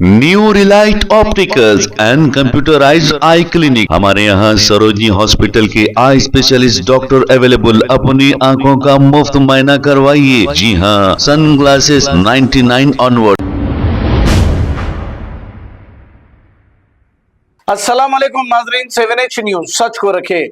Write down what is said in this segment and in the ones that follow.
New Relight opticals and computerised I clinic. हमारे यहाँ Sarojini hospital के आई स्पेशलिस्ट डॉक्टर अवेलेबल। अपनी आंखों का मुफ्त मुआयना करवाइए। जी हाँ, सन ग्लासेस 99 ऑनवर्ड। अस्सलाम वालेकुम नाजरीन, 7H न्यूज सच को रखे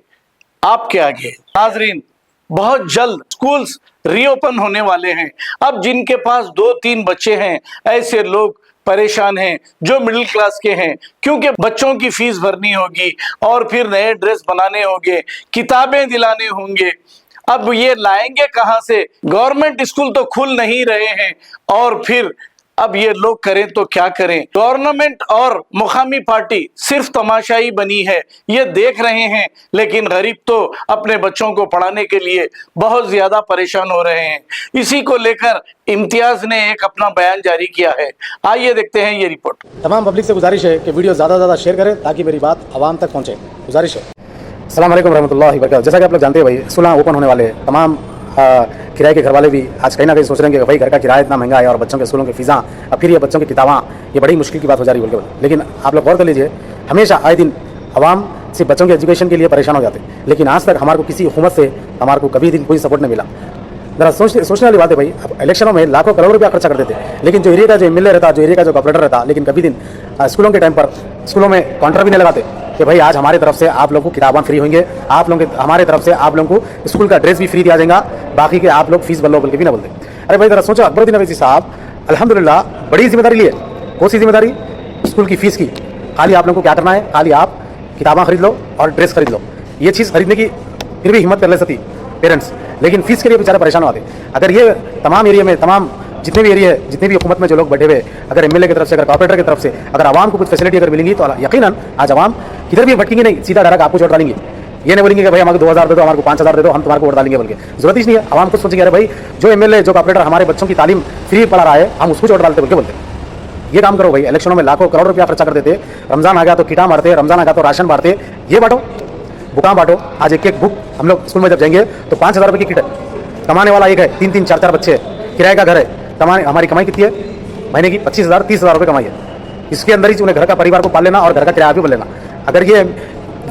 आपके आगे। नाजरीन, बहुत जल्द स्कूल्स रीओपन होने वाले हैं। अब जिनके पास 2-3 बच्चे हैं, ऐसे लोग परेशान हैं जो मिडिल क्लास के हैं, क्योंकि बच्चों की फीस भरनी होगी और फिर नए ड्रेस बनाने होंगे, किताबें दिलाने होंगे। अब ये लाएंगे कहां से? गवर्नमेंट स्कूल तो खुल नहीं रहे हैं और फिर अब ये लोग करें तो क्या करें? गवर्नमेंट और मुकामी पार्टी सिर्फ तमाशाई बनी है, ये देख रहे हैं, लेकिन गरीब तो अपने बच्चों को पढ़ाने के लिए बहुत ज्यादा परेशान हो रहे हैं। इसी को लेकर इम्तियाज ने एक अपना बयान जारी किया है। आइए देखते हैं ये रिपोर्ट। तमाम पब्लिक से गुजारिश है कि वीडियो ज़्यादा से ज़्यादा शेयर करें ताकि मेरी बात आवाम तक पहुँचे। गुजारिश है। अस्सलाम वालेकुम रहमतुल्लाहि व बरकातहू। जैसा कि आप लोग जानते हैं भाई, स्कूल ओपन होने वाले हैं। तमाम किराए के घर वाले भी आज कहीं ना कहीं सोच रहे हैं कि भाई घर का किराया इतना महंगा है और बच्चों के स्कूलों की फ़ीसा, अब फिर ये बच्चों की किताबां, ये बड़ी मुश्किल की बात हो जा रही है। बोल लेकिन आप लोग गौर कर लीजिए, हमेशा आए दिन आवाम सिर्फ बच्चों के एजुकेशन के लिए परेशान हो जाते हैं, लेकिन आज तक हमारे को किसी हुकूमत से हमारे को कभी दिन कोई सपोर्ट नहीं मिला। जरा सोचने वाली बात है भाई। अब इलेक्शनों में लाखों करोड़ रुपया खर्चा कर देते हैं, लेकिन जो एरिया का जो एमएलए रहता, जो एरिया का जो कॉर्पोरेटर रहता, लेकिन कभी दिन स्कूलों के टाइम पर स्कूलों में काउंटर भी नहीं लगाते कि भाई आज हमारी तरफ से आप लोगों को किताबें फ्री होंगे, आप लोगों के हमारे तरफ से आप लोगों को स्कूल का ड्रेस भी फ्री दिया जाएगा, बाकी के आप लोग फीस भर लो बोल के भी ना बोलते। अरे भाई जरा सोचो, अकबरुद्दीन अवैसी साहब अल्हम्दुलिल्लाह बड़ी जिम्मेदारी लिए। कौन सी जिम्मेदारी? स्कूल की फीस की। खाली आप लोगों को क्या करना है, खाली आप किताबें खरीद लो और ड्रेस खरीद लो। ये चीज़ खरीदने की फिर भी हिम्मत कर ले सकती पेरेंट्स, लेकिन फीस के लिए बेचारे परेशान होते। अगर ये तमाम एरिया में, तमाम जितने भी एरिया है, जितने भी हुकूमत में जो लोग बैठे हुए, अगर एमएलए की तरफ से, अगर कॉर्पोरेटर की तरफ से, अगर आवाम को कुछ फैसिलिटी अगर मिलेंगी तो यकीनन आज आवाम किधर भी भटकेंगे नहीं, सीधा डायरेक्ट आपको वोट डालेंगे। ये नहीं बोलेंगे कि भाई हमारे 2000 दे दो, हमारे को 5000 दे दो, हम तुम्हारे को वोट डालेंगे बोल के। जरूरत ही नहीं है। आवाम को सोचेंगे अरे भाई जो एमएलए, जो कॉर्पोरेटर हमारे बच्चों की तालीम फ्री पढ़ा रहा है, हम उसको वोट डालते बोल के बोलते। ये काम करो भाई। इलेक्शनों में लाखों करोड़ रुपया खर्चा कर देते, रमजान आ गया तो किटा मारते, रमजान आ गया तो राशन बांटते, ये बांटो, बुका बांटो। आज एक बुक हम लोग स्कूल में जब जाएंगे तो 5000 रुपये की किट है। कमाने वाला एक है, 3-3, 4-4 बच्चे हैं, किराए का घर है, हमारी कमाई कितनी है महीने की? 25,000, 30,000 रुपये कमाई है। इसके अंदर ही उन्हें घर का परिवार को पाल लेना और घर का किराया भी भर लेना। अगर ये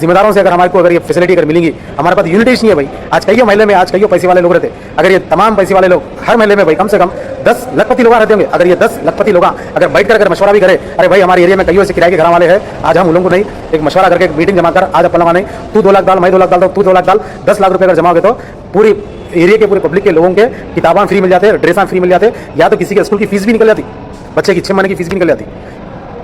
जिम्मेदारों से हमारे को अगर ये फैसिलिटी अगर मिलेंगी, हमारे पास यूनिटी नहीं है भाई। आज कई महल्ले में, आज कई पैसे वाले लोग रहते, अगर ये तमाम पैसे वाले लोग हर महल्ले में भाई कम से कम 10 लखपति लोग रहते होंगे। अगर ये 10 लखपति लोग अगर बैठ कर अगर मशवरा भी करे, अरे भाई हमारे एरिया में कई ऐसे किराए के घर वाले हैं, आज हम उन लोगों को नहीं एक मशवरा करके एक मीटिंग जमा कर, आज अपन नहीं, तू 2 लाख डाल, मैं 2 लाख डाल, तू 2 लाख डाल, 10 लाख रुपये अगर जमा हो तो पूरी एरिया के पूरे पब्लिक के लोगों के किताबें फ्री मिल जाते, ड्रेसां फ्री मिल जाते, या तो किसी के स्कूल की फीस भी निकल जाती, बच्चे की 6 महीने की फीस भी निकल जाती।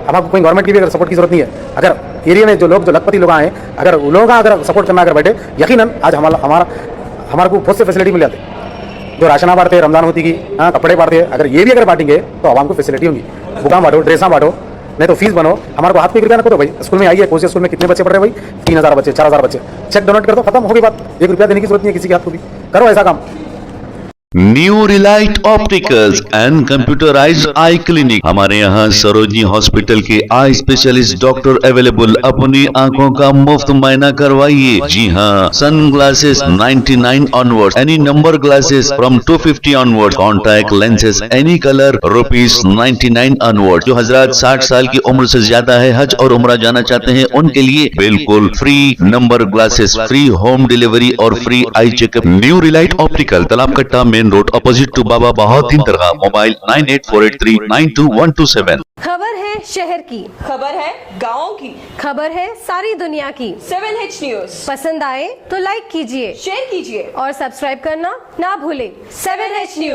अब आपको कोई गवर्नमेंट की भी अगर सपोर्ट की जरूरत नहीं है। अगर एरिया में जो लखपति लोग आए, अगर उन लोगों का अगर सपोर्ट करना अगर बैठे, यकीनन आज हमारे को बहुत से फैसिलिटी मिल जाते। जो राशन बांटते, रमजान होती की कपड़े बांटते, अगर ये भी अगर बांटेंगे तो आवाम को फैसिलिटी होगी। बुकां बांटो, ड्रेसां बांटो, नहीं तो फीस बनो। हमारे को हाथ में 1 रुपया ना करो भाई। स्कूल में आइए, कोई स्कूल में कितने बच्चे पढ़ रहे हैं भाई? 3000 बच्चे, 4000 बच्चे, चेक डोनेट कर दो, खत्म हो गई बात। 1 रुपया देने की जरूरत नहीं है किसी के हाथ को भी। करो ऐसा काम। New Relight opticals and computerised I clinic. हमारे यहाँ सरोजनी हॉस्पिटल के आई स्पेशलिस्ट डॉक्टर अवेलेबल। अपनी आंखों का मुफ्त मुआयना करवाइए। जी हाँ, sun glasses 99 onward, any number glasses from 250 onward, contact lenses any colour ₹99 onward. जो हजरात 60 साल की उम्र से ज्यादा है, हज और उम्रा जाना चाहते हैं, उनके लिए बिल्कुल free number glasses, free home delivery और free eye checkup. New relight optical, Talab Katta, main road, opposite to Baba Bahauddin Dargah. Mobile 9848392127। खबर है शहर की, खबर है गाँव की, खबर है सारी दुनिया की। 7H न्यूज पसंद आए तो लाइक कीजिए, शेयर कीजिए और सब्सक्राइब करना ना भूलें। 7H news.